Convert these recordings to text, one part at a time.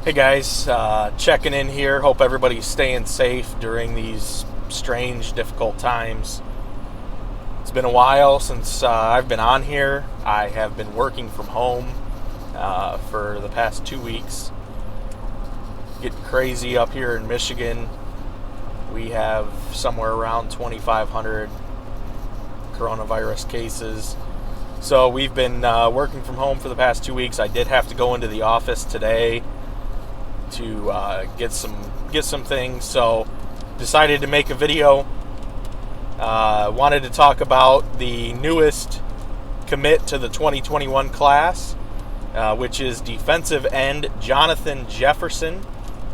Hey guys, checking in here. Hope everybody's staying safe during these strange, difficult times. It's been a while since I've been on here. I have been working from home for the past 2 weeks. Getting crazy up here in Michigan. We have somewhere around 2,500 coronavirus cases. So we've been working from home for the past 2 weeks. I did have to go into the office today to get some things, so decided to make a video. Wanted to talk about the newest commit to the 2021 class, which is defensive end Jonathan Jefferson,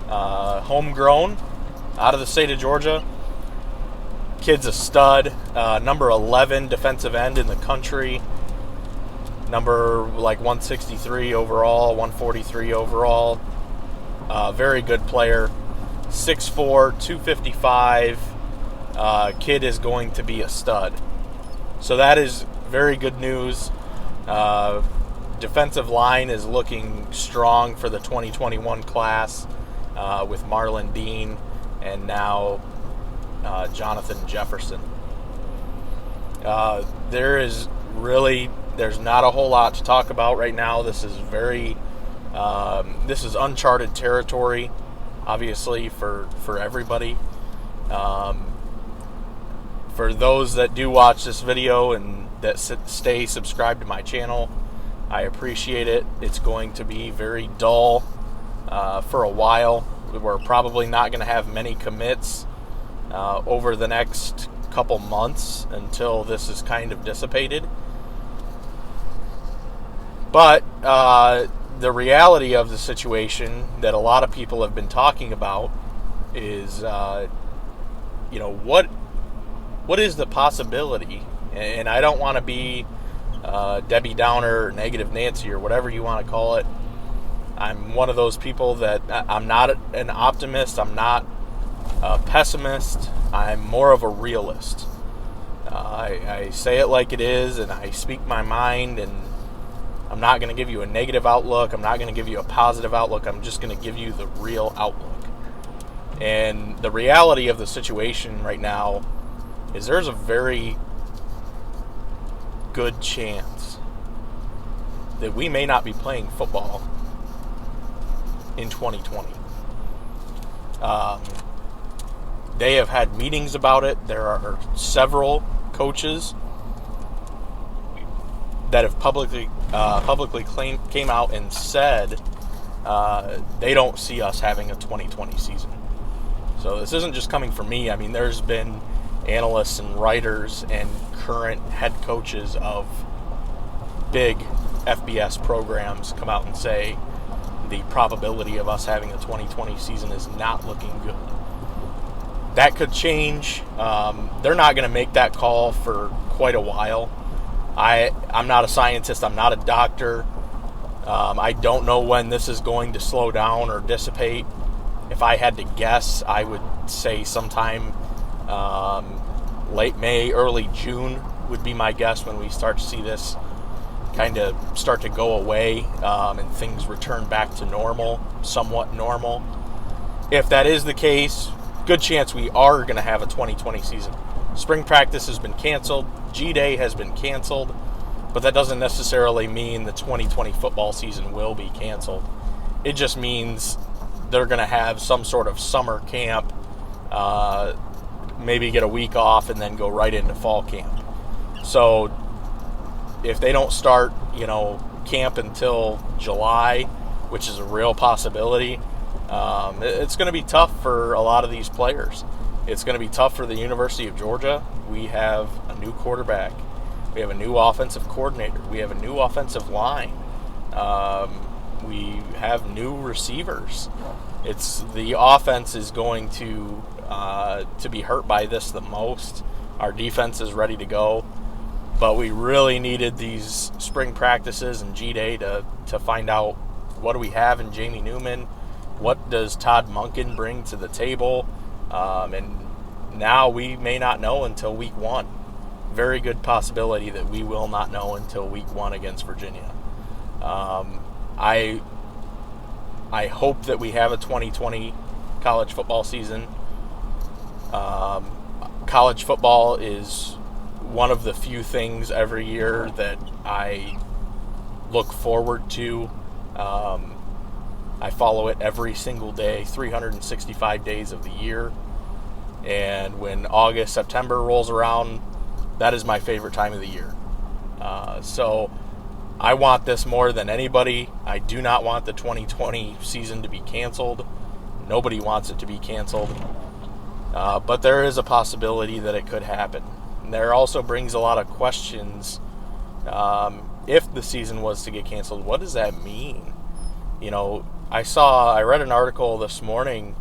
homegrown out of the state of Georgia. Kid's a stud, number 11 defensive end in the country, number like 163 overall, 143 overall. Very good player, 6'4", 255. Kid is going to be a stud. So that is very good news. Defensive line is looking strong for the 2021 class with Marlon Dean and now Jonathan Jefferson. There's not a whole lot to talk about right now. This is uncharted territory, obviously, for everybody. For those that do watch this video and that stay subscribed to my channel, I appreciate it. It's going to be very dull for a while. We're probably not going to have many commits over the next couple months until this is kind of dissipated. But the reality of the situation that a lot of people have been talking about is, what is the possibility? And I don't want to be Debbie Downer or Negative Nancy or whatever you want to call it. I'm one of those people that I'm not an optimist. I'm not a pessimist. I'm more of a realist. I say it like it is, and I speak my mind, and I'm not going to give you a negative outlook. I'm not going to give you a positive outlook. I'm just going to give you the real outlook. And the reality of the situation right now is there's a very good chance that we may not be playing football in 2020. They have had meetings about it. There are several coaches that have publicly came out and said they don't see us having a 2020 season. So this isn't just coming from me. I mean, there's been analysts and writers and current head coaches of big FBS programs come out and say the probability of us having a 2020 season is not looking good. That could change. They're not going to make that call for quite a while. I'm not a scientist. I'm not a doctor. I don't know when this is going to slow down or dissipate. If I had to guess, I would say sometime late May, early June would be my guess when we start to see this kind of start to go away and things return back to normal, somewhat normal. If that is the case, good chance we are going to have a 2020 season. Spring practice has been canceled. G-Day has been canceled. But that doesn't necessarily mean the 2020 football season will be canceled. It just means they're going to have some sort of summer camp, maybe get a week off, and then go right into fall camp. So if they don't start, camp until July, which is a real possibility, it's going to be tough for a lot of these players. It's going to be tough for the University of Georgia. We have a new quarterback. We have a new offensive coordinator. We have a new offensive line. We have new receivers. The offense is going to be hurt by this the most. Our defense is ready to go, but we really needed these spring practices and G-Day to find out what do we have in Jamie Newman, what does Todd Monken bring to the table, and now we may not know until week 1. Very good possibility that we will not know until week 1 against Virginia. I I hope that we have a 2020 college football season. College football is one of the few things every year that I look forward to. I follow it every single day, 365 days of the year. And when August, September rolls around, that is my favorite time of the year. So I want this more than anybody. I do not want the 2020 season to be canceled. Nobody wants it to be canceled. But there is a possibility that it could happen. And there also brings a lot of questions. If the season was to get canceled, what does that mean? You know, I read an article this morning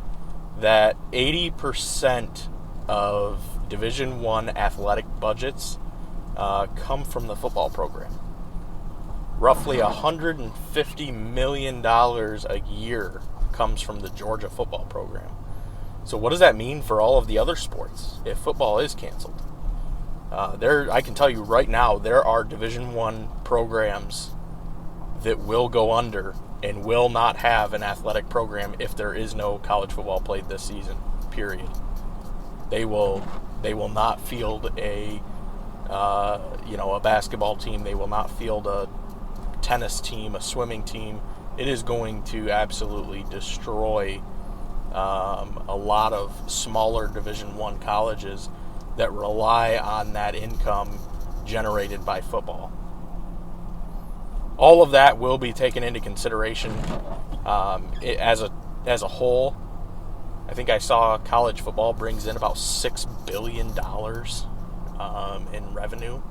that 80% of Division I athletic budgets come from the football program. Roughly $150 million a year comes from the Georgia football program. So what does that mean for all of the other sports if football is canceled? I can tell you right now, there are Division I programs that will go under and will not have an athletic program if there is no college football played this season, period. They will not field a basketball team. They will not field a tennis team, a swimming team. It is going to absolutely destroy a lot of smaller Division I colleges that rely on that income generated by football. All of that will be taken into consideration as a whole. I think I saw college football brings in about $6 billion in revenue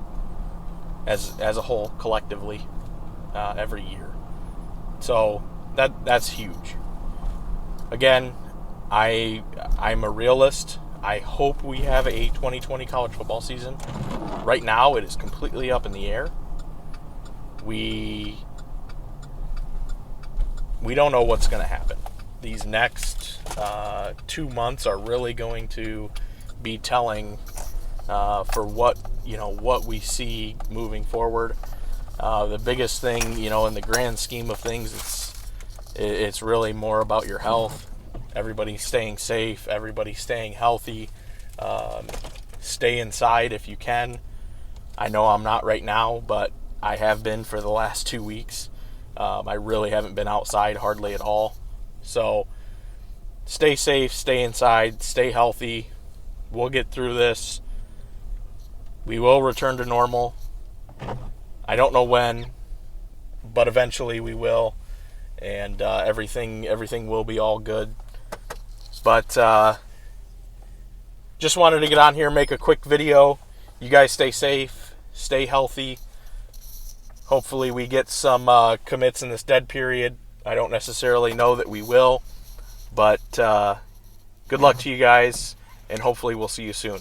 as a whole collectively every year. So that's huge. Again, I'm a realist. I hope we have a 2020 college football season. Right now, it is completely up in the air. We don't know what's going to happen. These next 2 months are really going to be telling for what we see moving forward. The biggest thing, in the grand scheme of things, it's really more about your health. Everybody staying safe, everybody staying healthy. Stay inside if you can. I know I'm not right now, but I have been for the last 2 weeks. I really haven't been outside hardly at all. So stay safe, stay inside, stay healthy. We'll get through this. We will return to normal. I don't know when, but eventually we will. And everything will be all good. But just wanted to get on here and make a quick video. You guys stay safe, stay healthy. Hopefully we get some commits in this dead period. I don't necessarily know that we will. But good luck to you guys, and hopefully we'll see you soon.